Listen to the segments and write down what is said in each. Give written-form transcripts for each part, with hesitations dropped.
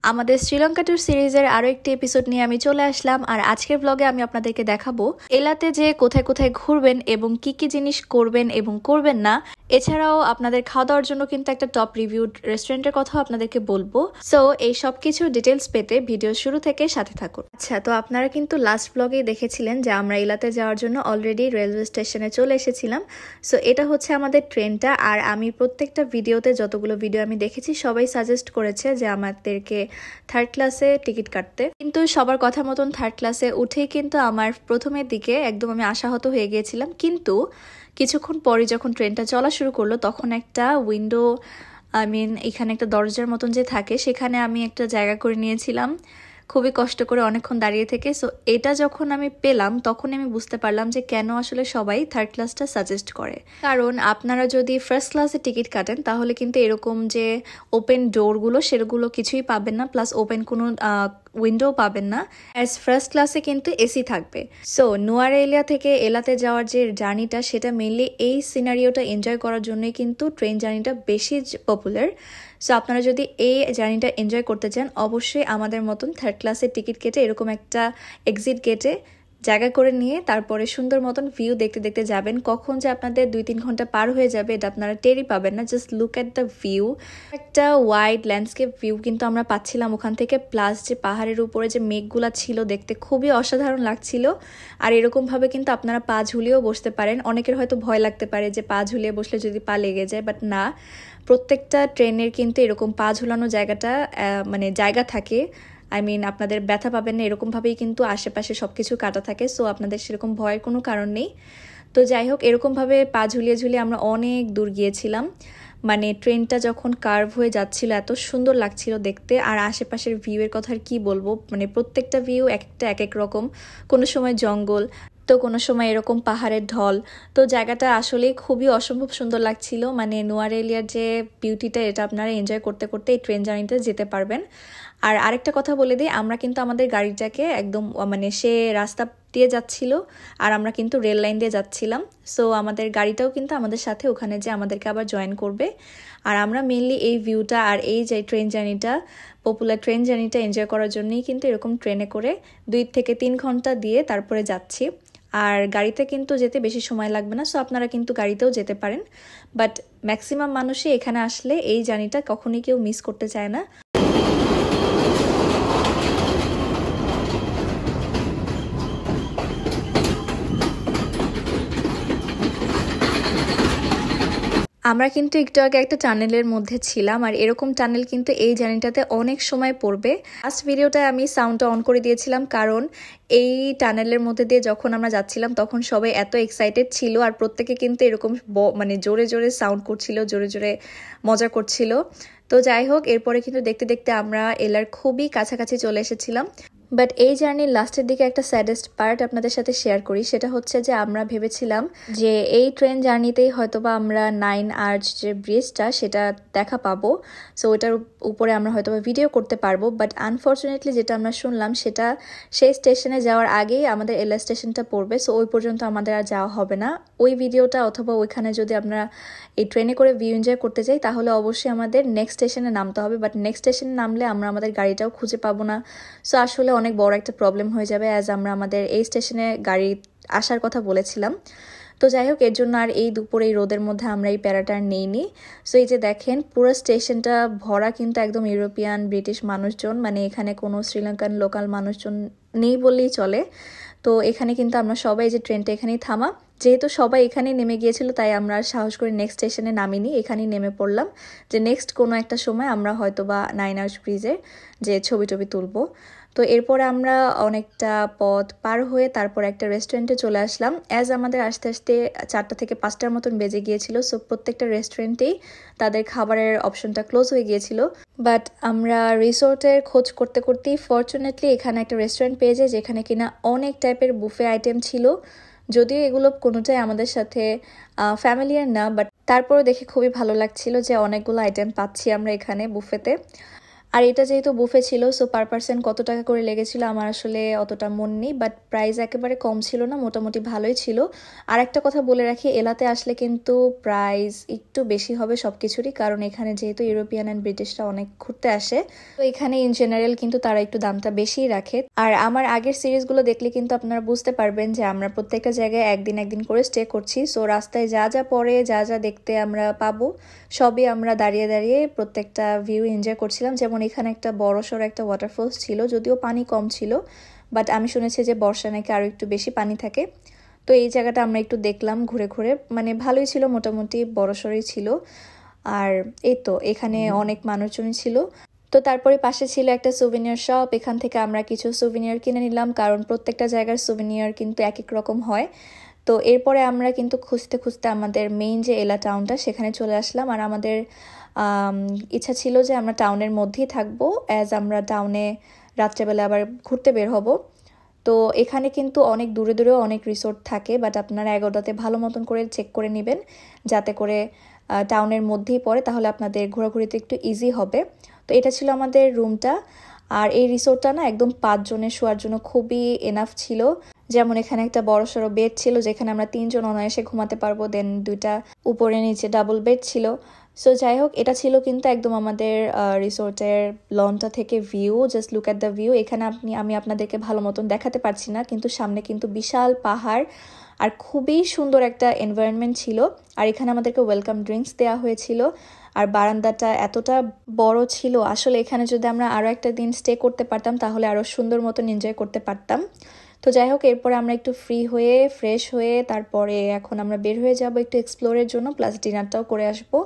আমাদের শ্রীলঙ্কা ট্যুর সিরিজের আরো একটি এপিসোড নিয়ে আমি চলে আসলাম। আর আজকের ব্লগে আমি আপনাদেরকে দেখাবো এলাতে যে কোথায় কোথায় ঘুরবেন এবং কি কি জিনিস করবেন এবং করবেন না। এছাড়াও আপনাদের খাওয়া দাওয়ার জন্য কিন্তু একটা টপ রিভিউড রেস্টুরেন্টের কথাও আপনাদেরকে বলবো। সো এই সব কিছু ডিটেলস পেতে ভিডিও শুরু থেকে সাথে থাকুন। আচ্ছা, তো আপনারা কিন্তু লাস্ট ব্লগে দেখেছিলেন যে আমরা এলাতে যাওয়ার জন্য অলরেডি রেলওয়ে স্টেশনে চলে এসেছিলাম। সো এটা হচ্ছে আমাদের ট্রেনটা। আর আমি প্রত্যেকটা ভিডিওতে যতগুলো ভিডিও আমি দেখেছি সবাই সাজেস্ট করেছে যে আমাদেরকে থার্ড ক্লাসে টিকিট কাটতে, কিন্তু সবার কথা মতন থার্ড ক্লাসে উঠেই কিন্তু আমার প্রথমের দিকে একদম আমি আশাহত হয়ে গিয়েছিলাম। কিন্তু কিছুক্ষণ পরে যখন ট্রেনটা চলা শুরু করলো তখন একটা উইন্ডো এখানে একটা দরজার মতন যে থাকে সেখানে আমি একটা জায়গা করে নিয়েছিলাম খুবই কষ্ট করে অনেকক্ষণ দাঁড়িয়ে থেকে। সো এটা যখন আমি পেলাম তখন আমি বুঝতে পারলাম যে কেন আসলে সবাই থার্ড ক্লাসটা সাজেস্ট করে। কারণ আপনারা যদি ফার্স্ট ক্লাসে টিকিট কাটেন তাহলে কিন্তু এরকম যে ওপেন ডোরগুলো সেগুলো কিছুই পাবেন না, প্লাস ওপেন কোনো উইন্ডো পাবেন না। অ্যাজ ফার্স্ট ক্লাসে কিন্তু এসি থাকবে। সো নুয়ারেলিয়া থেকে এলাতে যাওয়ার যে জার্নিটা সেটা মেনলি এই সিনারিওটা এনজয় করার জন্যই কিন্তু ট্রেন জার্নিটা বেশি পপুলার। সো আপনারা যদি এই জার্নিটা এনজয় করতে চান অবশ্যই আমাদের মতন থার্ড ক্লাসের টিকিট কেটে এরকম একটা এক্সিট গেটে জায়গা করে নিয়ে তারপরে সুন্দর মতন ভিউ দেখতে দেখতে যাবেন। কখন যে আপনাদের 2-3 ঘন্টা পার হয়ে যাবে এটা আপনারা টেরই পাবেন না। Just look at the view, একটা ওয়াইড ল্যান্ডস্কেপ ভিউ কিন্তু আমরা পাচ্ছিলাম ওখান থেকে। প্লাস যে পাহাড়ের উপরে যে মেঘগুলা ছিল দেখতে খুবই অসাধারণ লাগছিল। আর এরকমভাবে কিন্তু আপনারা পা ঝুলিয়েও বসতে পারেন। অনেকের হয়তো ভয় লাগতে পারে যে পা ঝুলিয়ে বসলে যদি পা লেগে যায়, বাট না, প্রত্যেকটা ট্রেনের কিন্তু এরকম পা ঝুলানো জায়গা থাকে। আপনাদের ব্যথা পাবেন না, এরকমভাবেই কিন্তু আশেপাশে সব কিছু কাটা থাকে। সো আপনাদের সেরকম ভয়ের কোনো কারণ নেই। তো যাই হোক, এরকমভাবে পা ঝুলিয়ে ঝুলিয়ে আমরা অনেক দূর গিয়েছিলাম। ট্রেনটা যখন কার্ভ হয়ে যাচ্ছিল এত সুন্দর লাগছিল দেখতে। আর আশেপাশের ভিউয়ের কথা আর কি বলবো, প্রত্যেকটা ভিউ এক এক রকম। কোনো সময় জঙ্গল, তো কোনো সময় এরকম পাহাড়ের ঢল। তো জায়গাটা আসলে খুবই অসম্ভব সুন্দর লাগছিল। নুয়ারেলিয়ার যে বিউটিটা এটা আপনারা এনজয় করতে করতে এই ট্রেন জার্নিতে যেতে পারবেন। আর আরেকটা কথা বলে দিই, আমরা কিন্তু আমাদের গাড়িটাকে একদম সে রাস্তা দিয়ে যাচ্ছিল আর আমরা কিন্তু রেল লাইন দিয়ে যাচ্ছিলাম। সো আমাদের গাড়িটাও কিন্তু আমাদের সাথে ওখানে যে আমাদেরকে আবার জয়েন করবে। আর আমরা মেনলি এই ভিউটা আর এই যে ট্রেন জার্নিটা, পপুলার ট্রেন জার্নিটা এনজয় করার জন্যই কিন্তু এরকম ট্রেনে করে 2 থেকে 3 ঘন্টা দিয়ে তারপরে যাচ্ছি। আর গাড়িতে কিন্তু যেতে বেশি সময় লাগবে না। সো আপনারা কিন্তু গাড়িতেও যেতে পারেন। বাট ম্যাক্সিমাম মানুষই এখানে আসলে এই জার্নিটা কখনই কেউ মিস করতে চায় না। আমরা কিন্তু একটু আগে একটা টানেলের মধ্যে ছিলাম। আর এরকম টানেল কিন্তু এই জার্নিটাতে অনেক সময় পড়বে। লাস্ট ভিডিওটায় আমি সাউন্ডটা অন করে দিয়েছিলাম কারণ এই টানেলের মধ্যে দিয়ে যখন আমরা যাচ্ছিলাম তখন সবাই এত এক্সাইটেড ছিল আর প্রত্যেকে কিন্তু এরকম জোরে জোরে সাউন্ড করছিল, জোরে জোরে মজা করছিল। তো যাই হোক, এরপরে কিন্তু দেখতে দেখতে আমরা এলার খুবই কাছাকাছি চলে এসেছিলাম। বাট এই জার্নির লাস্টের দিকে একটা স্যাডেস্ট পার্ট আপনাদের সাথে শেয়ার করি। সেটা হচ্ছে যে আমরা ভেবেছিলাম যে এই ট্রেন জার্নিতেই হয়তোবা আমরা 9 আর্চ যে ব্রিজটা সেটা দেখা পাবো। সো ওটার উপরে আমরা হয়তোবা ভিডিও করতে পারবো। বাট আনফর্চুনেটলি যেটা আমরা শুনলাম সেটা সেই স্টেশনে যাওয়ার আগেই আমাদের এলা স্টেশনটা পড়বে। সো ওই পর্যন্ত আমাদের আর যাওয়া হবে না। ওই ভিডিওটা অথবা ওইখানে যদি আমরা এই ট্রেনে করে ভিউ এনজয় করতে চাই তাহলে অবশ্যই আমাদের নেক্সট স্টেশনে নামতে হবে। বাট নেক্সট স্টেশনে নামলে আমরা আমাদের গাড়িটাও খুঁজে পাবো না। সো আসলে অনেক বড় একটা প্রবলেম হয়ে যাবে অ্যাজ আমরা আমাদের এই স্টেশনে গাড়ি আসার কথা বলেছিলাম। তো যাই হোক, এর জন্য আর এই দুপুরে এই রোদের মধ্যে আমরা এই প্যারাটা নেইনি। সো এই যে দেখেন পুরো স্টেশনটা ভরা কিন্তু একদম ইউরোপিয়ান ব্রিটিশ মানুষজন। এখানে কোনো শ্রীলঙ্কান লোকাল মানুষজন নেই বললেই চলে। তো এখানে কিন্তু আমরা সবাই যে ট্রেনটা এখানেই থামা, যেহেতু সবাই এখানেই নেমে গিয়েছিল তাই আমরা সাহস করে নেক্সট স্টেশনে নামিনি, এখানেই নেমে পড়লাম যে নেক্সট কোনো একটা সময় আমরা হয়তো বা 9 আর্চ ব্রিজে যে ছবি তুলবো। তো এরপরে আমরা অনেকটা পথ পার হয়ে তারপর একটা রেস্টুরেন্টে চলে আসলাম। অ্যাজ আমাদের আস্তে আস্তে 4টা থেকে 5টার মতন বেজে গিয়েছিল। সো প্রত্যেকটা রেস্টুরেন্টেই তাদের খাবারের অপশনটা ক্লোজ হয়ে গিয়েছিল। বাট আমরা রিসোর্টের খোঁজ করতে করতেই ফরচুনেটলি এখানে একটা রেস্টুরেন্ট পেয়ে যাই যেখানে কিনা অনেক টাইপের বুফে আইটেম ছিল। যদিও এগুলো কোনোটাই আমাদের সাথে ফ্যামিলিয়ার না, বাট তারপরও দেখে খুবই ভালো লাগছিল যে অনেকগুলো আইটেম পাচ্ছি আমরা এখানে বুফেতে। আর এটা যেহেতু বুফে ছিল, সো পার পার্সন কত টাকা করে লেগেছিল আমার আসলে অতটা মন নেই, বাট প্রাইস একেবারে কম ছিল না, মোটামুটি ভালোই ছিল। আর একটা কথা বলে রাখি, এলাতে আসলে কিন্তু প্রাইস একটু বেশি হবে সব কিছুরই, কারণ এখানে যেহেতু ইউরোপিয়ান অ্যান্ড ব্রিটিশরা অনেক ঘুরতে আসে, তো এখানে ইন জেনারেল কিন্তু তারা একটু দামটা বেশিই রাখে। আর আমার আগের সিরিজগুলো দেখলে কিন্তু আপনারা বুঝতে পারবেন যে আমরা প্রত্যেকটা জায়গায় একদিন একদিন করে স্টে করছি। সো রাস্তায় যা যা পড়ে, যা যা দেখতে আমরা পাবো, সবই আমরা দাঁড়িয়ে দাঁড়িয়ে প্রত্যেকটা ভিউ এনজয় করছিলাম। যেমন এখানে একটা বড়সড় একটা ওয়াটারফলস ছিল, যদিও পানি কম ছিল, বাট আমি শুনেছি যে বর্ষা নাকি আরো একটু বেশি পানি থাকে। তো এই জায়গাটা আমরা একটু দেখলাম ঘুরে ঘুরে, মানে ভালোই ছিল, মোটামুটি বড়সড়ই ছিল। আর এই তো এখানে অনেক মানুষজনই ছিল। তো তারপরে পাশে ছিল একটা সুভিনিয়ার শপ, এখান থেকে আমরা কিছু সুভিনিয়ার কিনে নিলাম, কারণ প্রত্যেকটা জায়গার সুভিনিয়ার কিন্তু এক এক রকম হয়। তো এরপরে আমরা কিন্তু খুঁজতে খুঁজতে আমাদের মেইন যে এলা টাউনটা সেখানে চলে আসলাম। আর আমাদের ইচ্ছা ছিল যে আমরা টাউনের মধ্যেই থাকবো, অ্যাজ আমরা টাউনে রাত্রেবেলা আবার ঘুরতে বের হব। তো এখানে কিন্তু অনেক দূরে দূরেও অনেক রিসোর্ট থাকে, বাট আপনারা এগোটাতে ভালো মতন করে চেক করে নেবেন যাতে করে টাউনের মধ্যেই পড়ে, তাহলে আপনাদের ঘোরাঘুরিতে একটু ইজি হবে। তো এটা ছিল আমাদের রুমটা। আর এই রিসোর্টটা না একদম 5 জনের শোয়ার জন্য খুবই এনাফ ছিল। যেমন এখানে একটা বড়সড় বেড ছিল যেখানে আমরা 3 জন অনায়াসে ঘুমাতে পারবো, দেন 2টা উপরে নিচে ডাবল বেড ছিল। সো যাই হোক, এটা ছিল কিন্তু একদম আমাদের রিসোর্টের লনটা থেকে view. Just look at the view. এখানে আমি আপনাদেরকে ভালো মতন দেখাতে পারছি না, কিন্তু সামনে কিন্তু বিশাল পাহাড় আর খুবই সুন্দর একটা এনভায়রনমেন্ট ছিল। আর এখানে আমাদেরকে ওয়েলকাম ড্রিঙ্কস দেওয়া হয়েছিল। আর বারান্দাটা এতটা বড় ছিল, আসলে এখানে যদি আমরা আরও একটা দিন স্টে করতে পারতাম তাহলে আরও সুন্দর মতন এনজয় করতে পারতাম। তো যাই হোক, এরপরে আমরা একটু ফ্রি হয়ে ফ্রেশ হয়ে তারপরে এখন আমরা বের হয়ে যাব একটু এক্সপ্লোরের জন্য, প্লাস ডিনারটাও করে আসবো।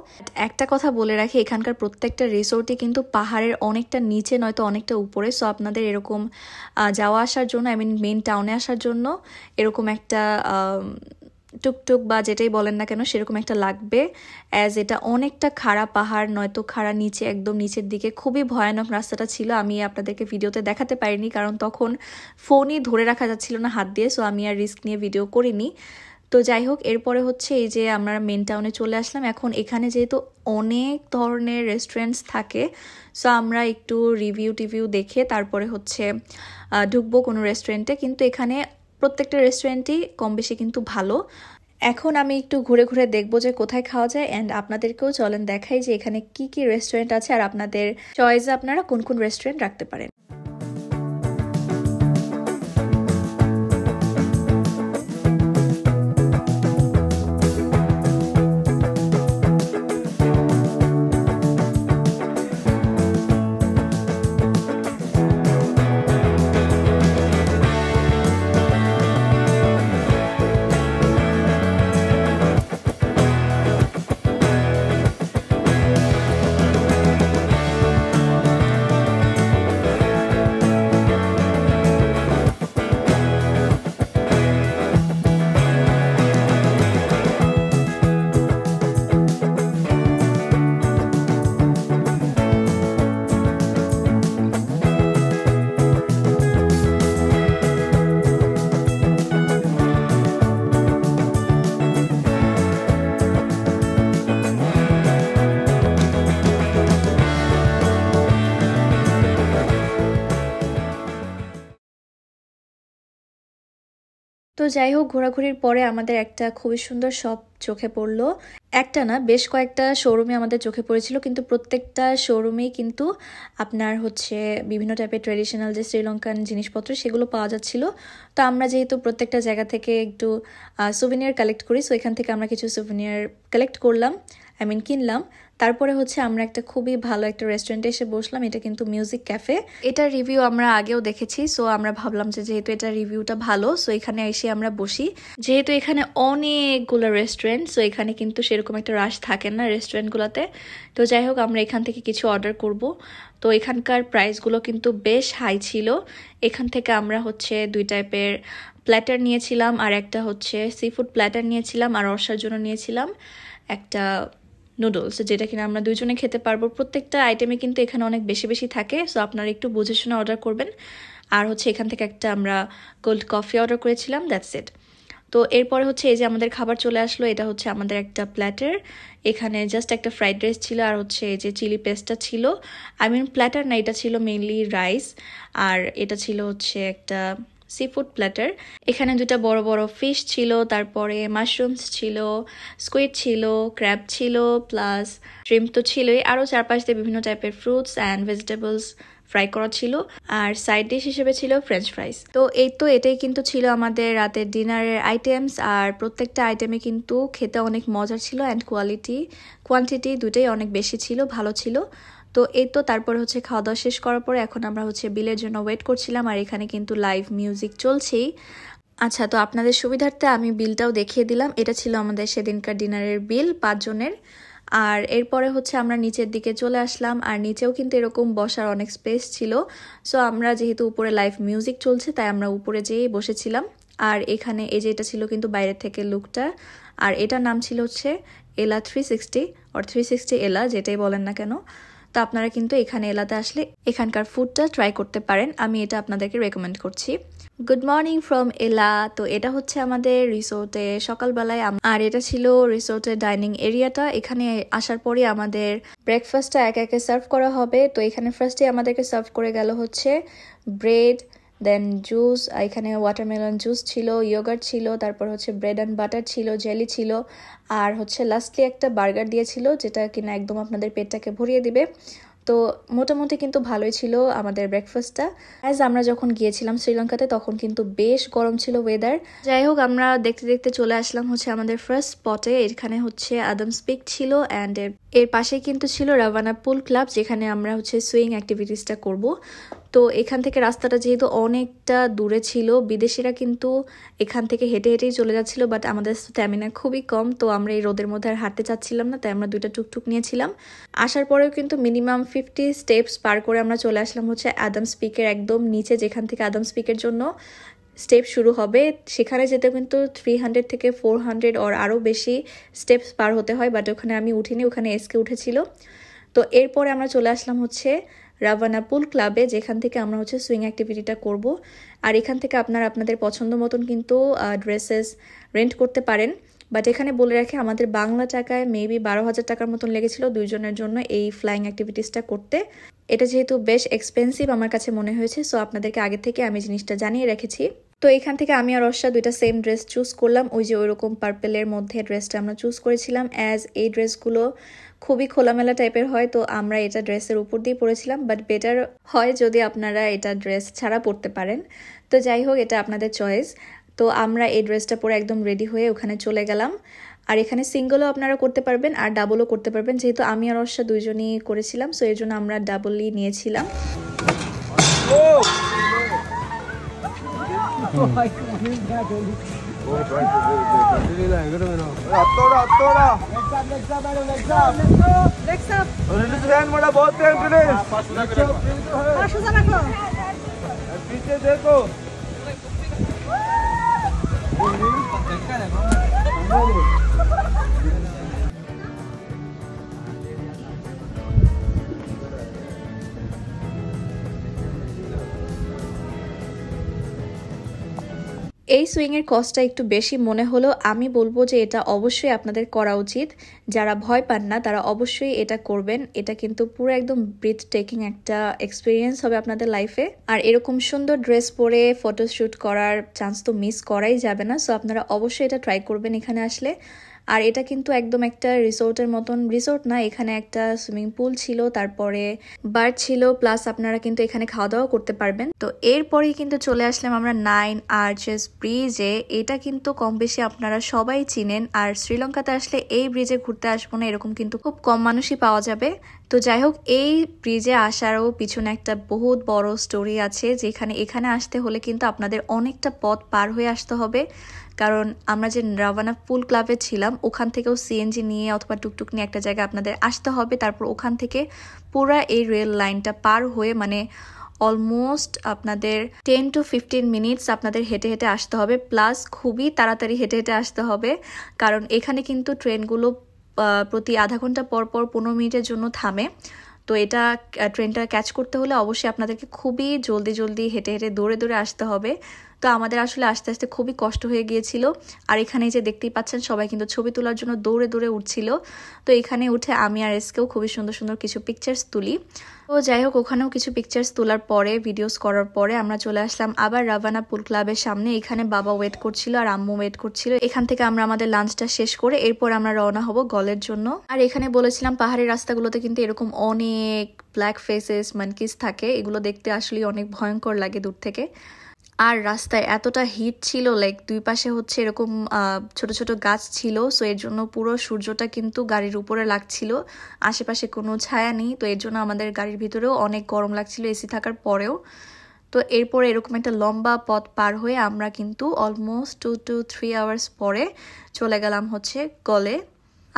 একটা কথা বলে রাখি, এখানকার প্রত্যেকটা রিসোর্টই কিন্তু পাহাড়ের অনেকটা নিচে নয়তো অনেকটা উপরে। সো আপনাদের এরকম যাওয়া আসার জন্য, আই মিন মেইন টাউনে আসার জন্য এরকম একটা টুকটুক বা যেটাই বলেন না কেন সেরকম একটা লাগবে, অ্যাজ এটা অনেকটা খাড়া পাহাড়, নয়তো খাড়া নিচে, একদম নিচের দিকে। খুবই ভয়ানক রাস্তাটা ছিল। আমি আপনাদেরকে ভিডিওতে দেখাতে পারিনি কারণ তখন ফোনই ধরে রাখা যাচ্ছিল না হাত দিয়ে, সো আমি আর রিস্ক নিয়ে ভিডিও করিনি। তো যাই হোক, এরপরে হচ্ছে এই যে আমরা মেন টাউনে চলে আসলাম। এখন এখানে যেহেতু অনেক ধরনের রেস্টুরেন্টস থাকে, সো আমরা একটু রিভিউ দেখে তারপরে হচ্ছে ঢুকবো কোনো রেস্টুরেন্টে। কিন্তু এখানে প্রত্যেকটা রেস্টুরেন্টই কম বেশি কিন্তু ভালো। এখন আমি একটু ঘুরে ঘুরে দেখবো যে কোথায় খাওয়া যায়, অ্যান্ড আপনাদেরকেও চলেন দেখাই যে এখানে কি কি রেস্টুরেন্ট আছে আর আপনাদের চয়েসে আপনারা কোন কোন রেস্টুরেন্ট রাখতে পারেন। তো যাই হোক, ঘোরাঘুরির পরে আমাদের একটা খুবই সুন্দর শপ চোখে পড়লো। একটা না, বেশ কয়েকটা শোরুমে আমাদের চোখে পড়েছিল, কিন্তু প্রত্যেকটা শোরুমেই কিন্তু আপনার হচ্ছে বিভিন্ন টাইপের ট্রেডিশনাল যে শ্রীলঙ্কান জিনিসপত্র সেগুলো পাওয়া যাচ্ছিল। তো আমরা যেহেতু প্রত্যেকটা জায়গা থেকে একটু সুভিনিয়ার কালেক্ট করি, সো এখান থেকে আমরা কিছু সুভিনিয়ার কালেক্ট করলাম, কিনলাম। তারপরে হচ্ছে আমরা একটা খুবই ভালো একটা রেস্টুরেন্টে এসে বসলাম। এটা কিন্তু মিউজিক ক্যাফে। এটার রিভিউ আমরা আগেও দেখেছি, সো আমরা ভাবলাম যে যেহেতু এটার রিভিউটা ভালো, সো এখানে এসে আমরা বসি। যেহেতু এখানে অনেকগুলো রেস্টুরেন্ট, সো এখানে কিন্তু সেরকম একটা রাশ থাকে না রেস্টুরেন্টগুলোতে। তো যাই হোক, আমরা এখান থেকে কিছু অর্ডার করব। তো এখানকার প্রাইসগুলো কিন্তু বেশ হাই ছিল। এখান থেকে আমরা হচ্ছে 2 টাইপের প্ল্যাটার নিয়েছিলাম, আর একটা হচ্ছে সি ফুড প্ল্যাটার নিয়েছিলাম, আর অর্ষার জন্য নিয়েছিলাম একটা নুডলস, যেটা কিনা আমরা 2 জনে খেতে পারবো। প্রত্যেকটা আইটেমে কিন্তু এখানে অনেক বেশি বেশি থাকে, সো আপনারা একটু বুঝে শুনে অর্ডার করবেন। আর হচ্ছে এখান থেকে একটা আমরা কোল্ড কফি অর্ডার করেছিলাম, দ্যাটস ইট। তো তো এরপরে হচ্ছে এই যে আমাদের খাবার চলে আসলো, এটা হচ্ছে আমাদের একটা প্ল্যাটার। এখানে জাস্ট একটা ফ্রাইড রাইস ছিল আর হচ্ছে এই যে চিলি পেস্টটা ছিল। আই মিন প্ল্যাটার না, এটা ছিল মেইনলি রাইস, আর এটা ছিল হচ্ছে একটা সি ফুড প্ল্যাটার। এখানে দুটা বড় বড় ফিশ ছিল, তারপরে মাশরুমস ছিল, স্কুইড ছিল, ক্র্যাব ছিল, প্লাস শ্রিম্প তো ছিলই, আরও চারপাশ দিয়ে বিভিন্ন টাইপের ফ্রুটস অ্যান্ড ভেজিটেবলস ফ্রাই করা ছিল, আর সাইড ডিশ হিসেবে ছিল ফ্রেঞ্চ ফ্রাইস। তো এটাই কিন্তু ছিল আমাদের রাতের ডিনারের আইটেমস, আর প্রত্যেকটা আইটেমে কিন্তু খেতে অনেক মজার ছিল অ্যান্ড কোয়ান্টিটি দুটোই অনেক বেশি ছিল, ভালো ছিল। তো তারপর হচ্ছে খাওয়া দাওয়া শেষ করার পরে এখন আমরা হচ্ছে বিলের জন্য ওয়েট করছিলাম, আর এখানে কিন্তু লাইভ মিউজিক চলছেই। আচ্ছা, তো আপনাদের সুবিধার্থে আমি বিলটাও দেখিয়ে দিলাম। এটা ছিল আমাদের সেদিনকার ডিনারের বিল 5 জনের। আর এরপরে হচ্ছে আমরা নিচের দিকে চলে আসলাম, আর নিচেও কিন্তু এরকম বসার অনেক স্পেস ছিল। সো আমরা যেহেতু উপরে লাইভ মিউজিক চলছে তাই আমরা উপরে যেয়েই বসেছিলাম। আর এখানে এই যে এটা ছিল কিন্তু বাইরের থেকে লুকটা, আর এটার নাম ছিল হচ্ছে এলা 360 অর 360 এলা, যেটাই বলেন না কেন। তো আপনারা কিন্তু এখানে এলাতে আসলে এখানকার ফুডটা ট্রাই করতে পারেন, আমি এটা আপনাদেরকে রেকমেন্ড করছি। গুড মর্নিং ফ্রম এলা। তো এটা হচ্ছে আমাদের রিসোর্টে সকালবেলায়, আর এটা ছিল রিসোর্টের ডাইনিং এরিয়াটা। এখানে আসার পরে আমাদের ব্রেকফাস্টটা একে একে সার্ভ করা হবে। তো এখানে ফার্স্টে আমাদেরকে সার্ভ করে গেল হচ্ছে ব্রেড, দেন জুস, এখানে ওয়াটারমেলন জুস ছিল, ইয়োগার্ট ছিল, তারপর হচ্ছে ব্রেড অ্যান্ড বাটার ছিল, জেলি ছিল, আর হচ্ছে লাস্টলি একটা বার্গার দিয়েছিল যেটা কিনা একদম আপনাদের পেটটাকে ভরিয়ে দিবে। তো মোটামুটি কিন্তু ভালোই ছিল আমাদের ব্রেকফাস্টটা। অ্যাজ আমরা যখন গিয়েছিলাম শ্রীলঙ্কাতে তখন কিন্তু বেশ গরম ছিল ওয়েদার। যাই হোক, আমরা দেখতে দেখতে চলে আসলাম হচ্ছে আমাদের ফার্স্ট স্পটে। এখানে হচ্ছে আদমস পিক ছিল, অ্যান্ড এর পাশে কিন্তু ছিল রাভানা পুল ক্লাব, যেখানে আমরা হচ্ছে সুইং অ্যাক্টিভিটিসটা করব। তো এখান থেকে রাস্তাটা যেহেতু অনেকটা দূরে ছিল, বিদেশিরা কিন্তু এখান থেকে হেঁটে হেঁটেই চলে যাচ্ছিল, বাট আমাদের স্ট্যামিনা খুবই কম, তো আমরা এই রোদের মধ্যে আর হাঁটতে চাচ্ছিলাম না, তাই আমরা 2টা টুকটুক নিয়েছিলাম। আসার পরেও কিন্তু মিনিমাম 50 স্টেপস পার করে আমরা চলে আসলাম হচ্ছে আদমস পিকের একদম নিচে, যেখান থেকে আদমস পিকের জন্য স্টেপ শুরু হবে। সেখানে যেতে কিন্তু 300 থেকে 400 ওর আরও বেশি স্টেপস পার হতে হয়, বাট ওখানে আমি উঠিনি, ওখানে এসকে উঠেছিল। তো এরপরে আমরা চলে আসলাম হচ্ছে রাভানা পুল ক্লাবে, যেখান থেকে আমরা হচ্ছে সুইং অ্যাক্টিভিটিটা করব। আর এখান থেকে আপনারা আপনাদের পছন্দ মতন কিন্তু ড্রেসেস রেন্ট করতে পারেন। বাট এখানে বলে রাখি, আমাদের বাংলা টাকায় মেবি 12,000 টাকার মতন লেগেছিল 2 জনের জন্য এই ফ্লাইং অ্যাক্টিভিটিসটা করতে। এটা যেহেতু বেশ এক্সপেন্সিভ আমার কাছে মনে হয়েছে, সো আপনাদেরকে আগে থেকে আমি জিনিসটা জানিয়ে রেখেছি। তো এখান থেকে আমি আর অর্ষা 2টা সেম ড্রেস চুজ করলাম, ওই যে ওইরকম পার্পেলের মধ্যে ড্রেসটা আমরা চুজ করেছিলাম। অ্যাজ এই ড্রেসগুলো খুবই খোলামেলা টাইপের হয়, তো আমরা এটা ড্রেসের উপর দিয়ে পরেছিলাম, বাট বেটার হয় যদি আপনারা এটা ড্রেস ছাড়া পরতে পারেন। তো যাই হোক, এটা আপনাদের চয়েস। তো আমরা এই ড্রেসটা পরে একদম রেডি হয়ে ওখানে চলে গেলাম। আর এখানে সিঙ্গেলও আপনারা করতে পারবেন আর ডাবলও করতে পারবেন, যেহেতু আমি আর অর্ষা 2 জনই করেছিলাম, সো এর জন্য আমরা ডাবলই নিয়েছিলাম। এই সুইংয়ের কস্টটা একটু বেশি মনে হলো, আমি বলবো যে এটা অবশ্যই আপনাদের করা উচিত। যারা ভয় পান না তারা অবশ্যই এটা করবেন, এটা কিন্তু পুরো একদম ব্রিথ টেকিং একটা এক্সপিরিয়েন্স হবে আপনাদের লাইফে। আর এরকম সুন্দর ড্রেস পরে ফটোশ্যুট করার চান্স তো মিস করাই যাবে না, সো আপনারা অবশ্যই এটা ট্রাই করবেন এখানে আসলে। আর এটা কিন্তু একদম একটা রিসোর্টের মতন, রিসোর্ট না, এখানে একটা সুইমিং পুল ছিল, তারপরে বার ছিল, প্লাস আপনারা কিন্তু এখানে খাওয়া দাওয়া করতে পারবেন। তো এরপরেই কিন্তু চলে আসলাম আমরা 9 আর্চেস ব্রিজে। এটা কিন্তু কম বেশি আপনারা সবাই চিনেন, আর শ্রীলঙ্কাতে আসলে এই ব্রিজে ঘুরতে আসবো না এরকম কিন্তু খুব কম মানুষই পাওয়া যাবে। তো যাই হোক, এই ব্রিজে আসারও পিছনে একটা বহুত বড় স্টোরি আছে, যেখানে এখানে আসতে হলে কিন্তু আপনাদের অনেকটা পথ পার হয়ে আসতে হবে। কারণ আমরা যে রাভানা পুল ক্লাবে ছিলাম ওখান থেকেও সিএনজি নিয়ে অথবা টুকটুক নিয়ে একটা জায়গায় আপনাদের আসতে হবে, তারপর ওখান থেকে পুরা এই রেল লাইনটা পার হয়ে মানে অলমোস্ট আপনাদের 10 to 15 মিনিটস আপনাদের হেঁটে হেঁটে আসতে হবে, প্লাস খুবই তাড়াতাড়ি হেঁটে হেঁটে আসতে হবে। কারণ এখানে কিন্তু ট্রেনগুলো প্রতি আধা ঘন্টা পর পর 15 মিনিটের জন্য থামে। তো এটা ট্রেনটা ক্যাচ করতে হলে অবশ্যই আপনাদেরকে খুবই জলদি জলদি হেঁটে হেঁটে দৌড়ে দৌড়ে আসতে হবে। তো আমাদের আসলে আস্তে আস্তে খুবই কষ্ট হয়ে গিয়েছিল। আর এখানে যে দেখতেই পাচ্ছেন সবাই কিন্তু ছবি তোলার জন্য দৌড়ে দৌড়ে উঠছিল। তো এখানে উঠে আমি আর এসকেও খুবই সুন্দর সুন্দর কিছু পিকচার্স তুলি। তো যাই হোক, ওখানেও কিছু পিকচার্স তোলার পরে ভিডিওস করার পরে আমরা চলে আসলাম আবার রাভানা পুল ক্লাবের সামনে। এখানে বাবা ওয়েট করছিল আর আম্মু ওয়েট করছিল। এখান থেকে আমরা আমাদের লাঞ্চটা শেষ করে এরপর আমরা রওনা হব গলের জন্য। আর এখানে বলেছিলাম পাহাড়ের রাস্তাগুলোতে কিন্তু এরকম অনেক ব্ল্যাক ফেসেস মানকিস থাকে, এগুলো দেখতে আসলে অনেক ভয়ঙ্কর লাগে দূর থেকে। আর রাস্তায় এতটা হিট ছিল, লাইক দুই পাশে হচ্ছে এরকম ছোট ছোট গাছ ছিল, সো এর জন্য পুরো সূর্যটা কিন্তু গাড়ির উপরে লাগছিল, আশেপাশে কোনো ছায়া নেই। তো এর জন্য আমাদের গাড়ির ভিতরেও অনেক গরম লাগছিল এসি থাকার পরেও। তো এরপরে এরকম একটা লম্বা পথ পার হয়ে আমরা কিন্তু অলমোস্ট 2 to 3 আওয়ার্স পরে চলে গেলাম হচ্ছে গলে।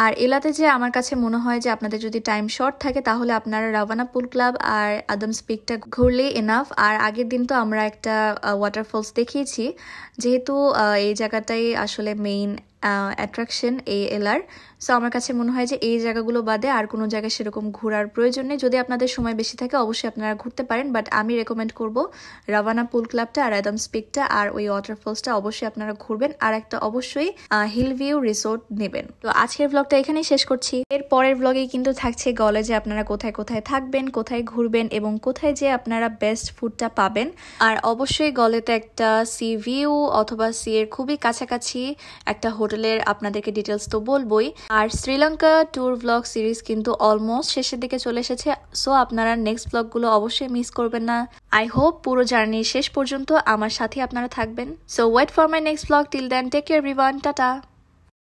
আর এলাতে যে আমার কাছে মনে হয় যে আপনাদের যদি টাইম শর্ট থাকে তাহলে আপনারা রাভানা পুল ক্লাব আর আদমস পিকটা ঘুরলেই এনাফ। আর আগের দিন তো আমরা একটা ওয়াটারফলস দেখিয়েছি, যেহেতু এই জায়গাটাই আসলে মেইন অ্যাট্রাকশন এই এলার। সো আমার কাছে মনে হয় যে এই জায়গাগুলো বাদে আর কোনো জায়গায় সেরকম ঘোরার প্রয়োজন নেই। যদি আপনাদের সময় বেশি থাকে অবশ্যই আপনারা ঘুরতে পারেন, বাট আমি রেকমেন্ড করব রাভানা পুল ক্লাবটা আর আদমস পিকটা আর ওই ওয়াটারফলসটা অবশ্যই আপনারা ঘুরবেন। আর একটা অবশ্যই হিল ভিউ রিসোর্ট নেবেন। তো আজকের ব্লগটা এখানেই শেষ করছি। এর পরের ব্লগেই কিন্তু থাকছে গলে যে আপনারা কোথায় কোথায় থাকবেন, কোথায় ঘুরবেন এবং কোথায় যে আপনারা বেস্ট ফুডটা পাবেন। আর অবশ্যই গলেতে একটা সি ভিউ অথবা সি এর খুবই কাছাকাছি একটা হোটেলের আপনাদেরকে ডিটেলস তো বলবোই। আর শ্রীলঙ্কা ট্যুর ব্লগ সিরিজ কিন্তু অলমোস্ট শেষের দিকে চলে এসেছে, সো আপনারা নেক্সট ব্লগগুলো অবশ্যই মিস করবেন না। আই হোপ পুরো জার্নির শেষ পর্যন্ত আমার সাথে আপনারা থাকবেন। So wait for my next blog. Till then take care everyone, tata.